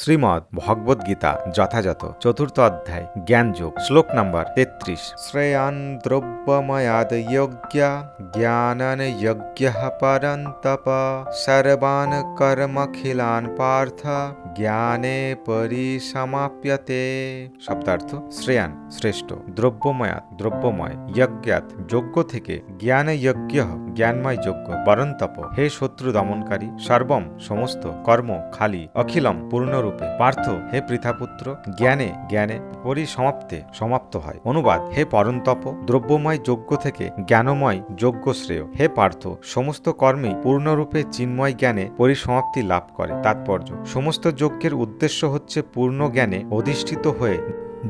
শ্রীমদ্ ভগবদ গীতা যথাযথ চতুর্থ অধ্যায় জ্ঞানযোগ শ্লোক নাম্বার 33। শ্রেয়ান দ্রব্যময়াদ যজ্ঞা জ্ঞানন যজ্ঞঃ পরন্তপ সর্বান কর্মখিলান পার্থ জ্ঞানে পরিসমাপ্যতে। শব্দার্থ: শ্রেয়ান শ্রেষ্ঠ, দ্রব্যময়াত দ্রব্যময়, যজ্ঞাত যজ্ঞ থেকে, জ্ঞান যজ্ঞ জ্ঞানময় যজ্ঞ, পরন্তপ হে শত্রু দমনকারী, সর্বম সমস্ত, কর্ম খালি, অখিলম পূর্ণরূপে, পার্থ হে পৃথাপুত্র, জ্ঞানে জ্ঞানে, পরিসমাপ্তে সমাপ্ত হয়। অনুবাদ: হে পরন্তপ, দ্রব্যময় যজ্ঞ থেকে জ্ঞানময় যজ্ঞ শ্রেয়। হে পার্থ, সমস্ত কর্মেই পূর্ণরূপে চিন্ময় জ্ঞানে পরিসমাপ্তি লাভ করে। তাৎপর্য: সমস্ত যজ্ঞের উদ্দেশ্য হচ্ছে পূর্ণ জ্ঞানে অধিষ্ঠিত হয়ে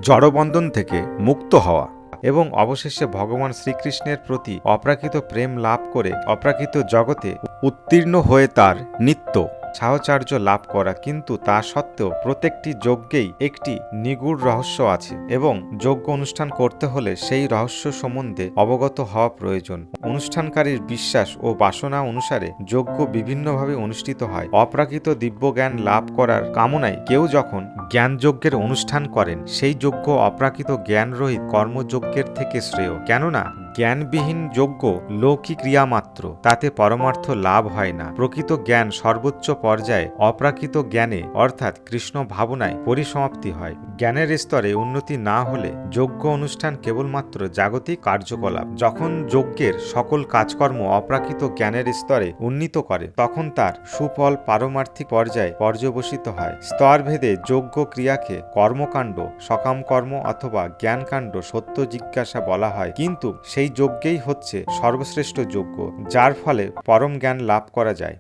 জড়বন্ধন থেকে মুক্ত হওয়া এবং অবশেষে ভগবান শ্রীকৃষ্ণের প্রতি অপ্রাকৃত প্রেম লাভ করে অপ্রাকৃত জগতে উত্তীর্ণ হয়ে তার নিত্য সাহচর্য লাভ করা। কিন্তু তা সত্ত্বেও প্রত্যেকটি যজ্ঞেই একটি নিগূঢ় রহস্য আছে এবং যজ্ঞ অনুষ্ঠান করতে হলে সেই রহস্য সম্বন্ধে অবগত হওয়া প্রয়োজন। অনুষ্ঠানকারীর বিশ্বাস ও বাসনা অনুসারে যজ্ঞ বিভিন্নভাবে অনুষ্ঠিত হয়। অপ্রাকৃত দিব্য জ্ঞান লাভ করার কামনায় কেউ যখন জ্ঞানযজ্ঞের অনুষ্ঠান করেন, সেই যজ্ঞ অপ্রাকৃত জ্ঞানরহিত কর্মযজ্ঞের থেকে শ্রেয়। কেননা জ্ঞানবিহীন যজ্ঞ লৌকিক ক্রিয়া মাত্র, তাতে পরমার্থ লাভ হয় না। প্রকৃত জ্ঞান সর্বোচ্চ পর্যায়ে অপ্রাকৃত জ্ঞানে অর্থাৎ কৃষ্ণ ভাবনায় পরিসমাপ্তি হয়। জ্ঞানের স্তরে উন্নতি না হলে যজ্ঞ অনুষ্ঠান কেবলমাত্র জাগতিক কার্যকলাপ। যখন যজ্ঞের সকল কাজকর্ম অপ্রাকৃত জ্ঞানের স্তরে উন্নীত করে, তখন তার সুফল পারমার্থিক পর্যায়ে পর্যবসিত হয়। স্তরভেদে যজ্ঞ ক্রিয়াকে কর্মকাণ্ড, সকাম কর্ম অথবা জ্ঞানকাণ্ড, সত্য জিজ্ঞাসা বলা হয়। কিন্তু সেই যজ্ঞেই হচ্ছে সর্বশ্রেষ্ঠ যজ্ঞ, যার ফলে পরম জ্ঞান লাভ করা যায়।